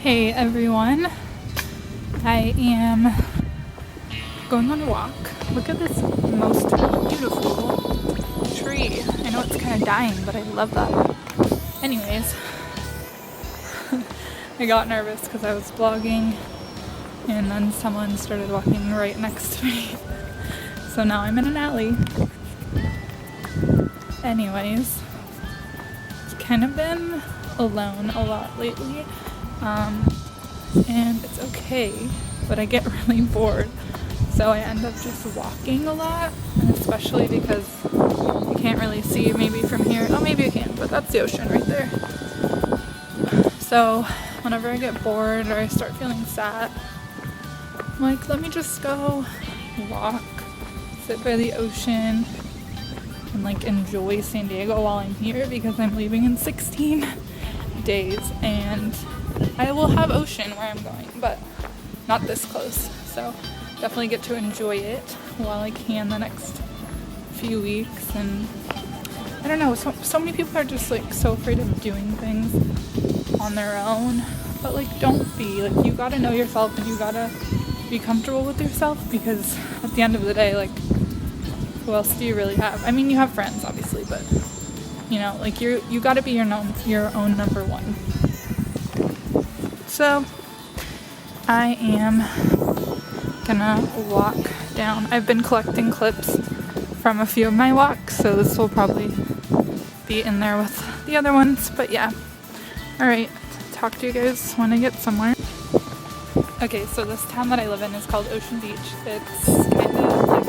Hey everyone, I am going on a walk. Look at this most beautiful tree. I know it's kind of dying, but I love that. Anyways, I got nervous because I was vlogging and then someone started walking right next to me. So now I'm in an alley. Anyways, I've kind of been alone a lot lately. And it's okay, but I get really bored, so I end up just walking a lot, and especially because you can't really see maybe from here. Oh, maybe you can, but that's the ocean right there. So whenever I get bored or I start feeling sad, I'm like, let me just go walk, sit by the ocean, and like enjoy San Diego while I'm here, because I'm leaving in 16 days and I will have ocean where I'm going, but not this close. So definitely get to enjoy it while I can the next few weeks. And I don't know, so many people are just like so afraid of doing things on their own, but like don't be. Like, you gotta know yourself and you gotta be comfortable with yourself, because at the end of the day, like, who else do you really have? I mean, you have friends obviously, but you know, like you gotta be your own number one. So I am gonna walk down. I've been collecting clips from a few of my walks, so this will probably be in there with the other ones, but yeah. Alright, talk to you guys when I get somewhere. Okay, so this town that I live in is called Ocean Beach. It's kind of like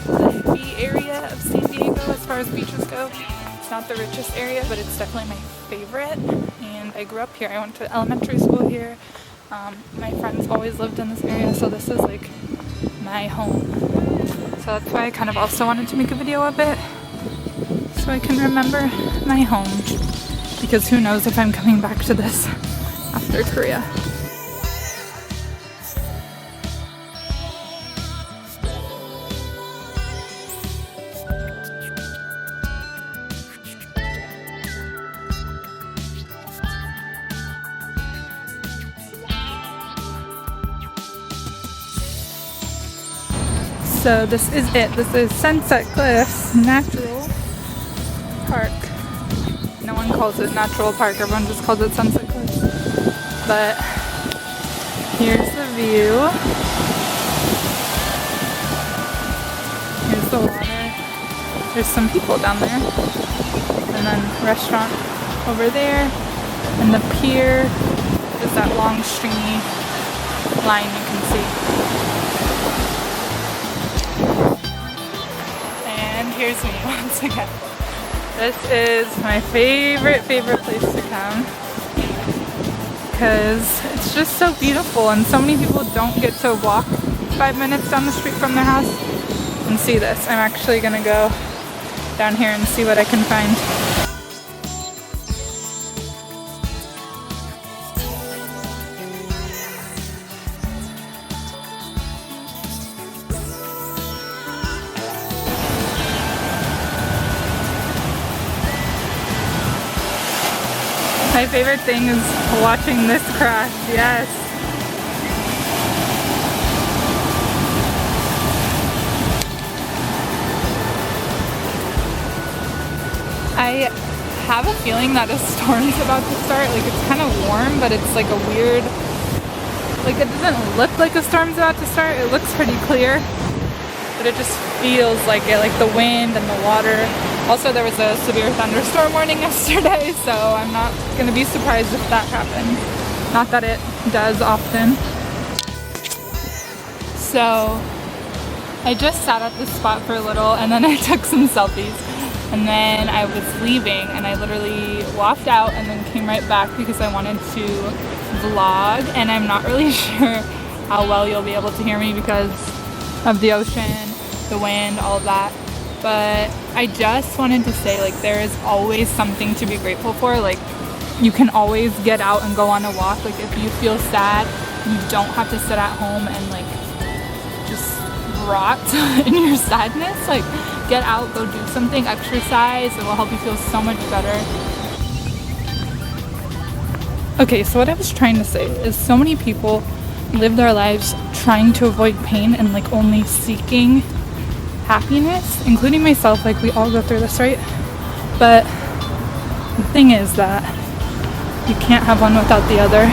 the hippie area of San Diego as far as beaches go. It's not the richest area, but it's definitely my favorite. And I grew up here. I went to elementary school here. My friends always lived in this area, so this is like my home. So that's why I kind of also wanted to make a video of it, so I can remember my home, because who knows if I'm coming back to this after Korea. So this is it. This is Sunset Cliffs Natural Park. No one calls it Natural Park, everyone just calls it Sunset Cliffs. But here's the view. Here's the water. There's some people down there. And then restaurant over there. And the pier is that long stringy line you can see. Here's me once again. This is my favorite place to come, because it's just so beautiful, and so many people don't get to walk 5 minutes down the street from their house and see this. I'm actually gonna go down here and see what I can find. My favorite thing is watching this crash, yes. I have a feeling that a storm's about to start. Like, it's kind of warm, but it's like a weird, like, it doesn't look like a storm's about to start. It looks pretty clear, but it just feels like it, like the wind and the water. Also, there was a severe thunderstorm warning yesterday, so I'm not going to be surprised if that happens. Not that it does often. So, I just sat at this spot for a little, and then I took some selfies. And then I was leaving, and I literally walked out and then came right back because I wanted to vlog. And I'm not really sure how well you'll be able to hear me because of the ocean, the wind, all of that. But I just wanted to say, like, there is always something to be grateful for. Like, you can always get out and go on a walk. Like, if you feel sad, you don't have to sit at home and like just rot in your sadness. Like, get out, go do something, exercise. It will help you feel so much better. Okay, so what I was trying to say is so many people live their lives trying to avoid pain and like only seeking happiness, including myself. Like we all go through this, right? But the thing is that you can't have one without the other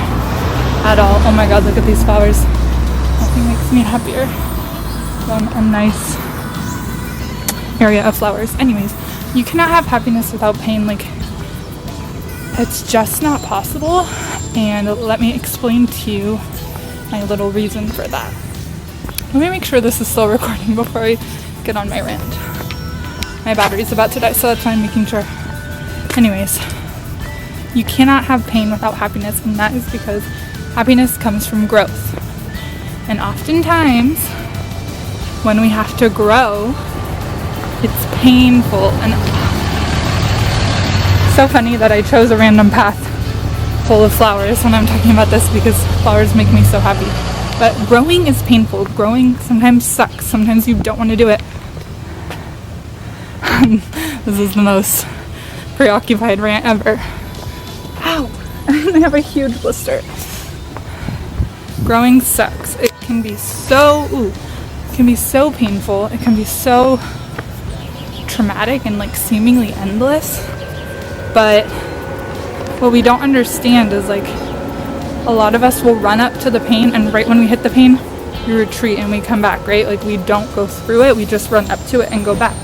at all. Oh my god, look at these flowers. Nothing makes me happier than a nice area of flowers. Anyways, you cannot have happiness without pain. Like, it's just not possible. And let me explain to you my little reason for that. Let me make sure this is still recording before I get on my rant. My battery's about to die, so that's why I'm making sure. Anyways, you cannot have pain without happiness, and that is because happiness comes from growth. And oftentimes, when we have to grow, it's painful. And so funny that I chose a random path full of flowers when I'm talking about this, because flowers make me so happy. But growing is painful. Growing sometimes sucks. Sometimes you don't want to do it. This is the most preoccupied rant ever. Ow! I have a huge blister. Growing sucks. It can be so painful. It can be so traumatic and like seemingly endless. But what we don't understand is like a lot of us will run up to the pain, and right when we hit the pain, we retreat and we come back, right? Like we don't go through it, we just run up to it and go back.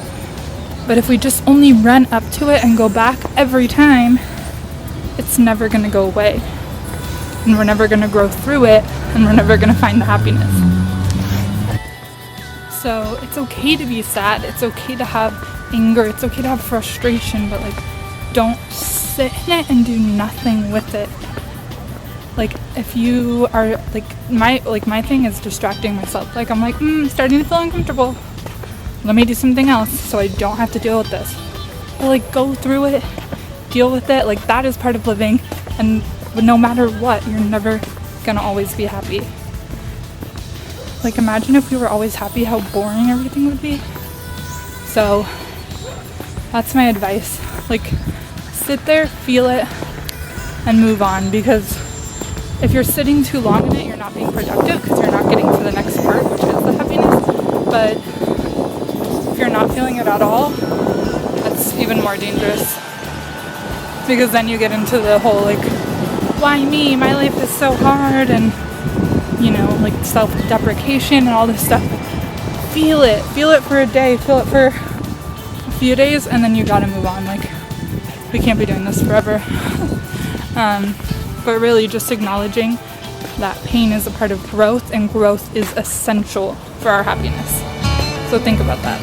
But if we just only run up to it and go back every time, it's never going to go away. And we're never going to grow through it, and we're never going to find the happiness. So it's okay to be sad, it's okay to have anger, it's okay to have frustration, but like don't sit in it and do nothing with it. Like if you are my thing is distracting myself. Like I'm like, starting to feel uncomfortable. Let me do something else so I don't have to deal with this. But like go through it, deal with it. Like that is part of living, and no matter what, you're never gonna always be happy. Like imagine if we were always happy, how boring everything would be. So that's my advice. Like sit there, feel it, and move on, because if you're sitting too long in it, you're not being productive because you're not getting to the next part, which is the happiness. But if you're not feeling it at all, that's even more dangerous, because then you get into the whole like, why me? My life is so hard, and you know, like self-deprecation and all this stuff. Feel it for a day, feel it for a few days, and then you gotta move on. Like we can't be doing this forever. But really just acknowledging that pain is a part of growth, and growth is essential for our happiness. So think about that.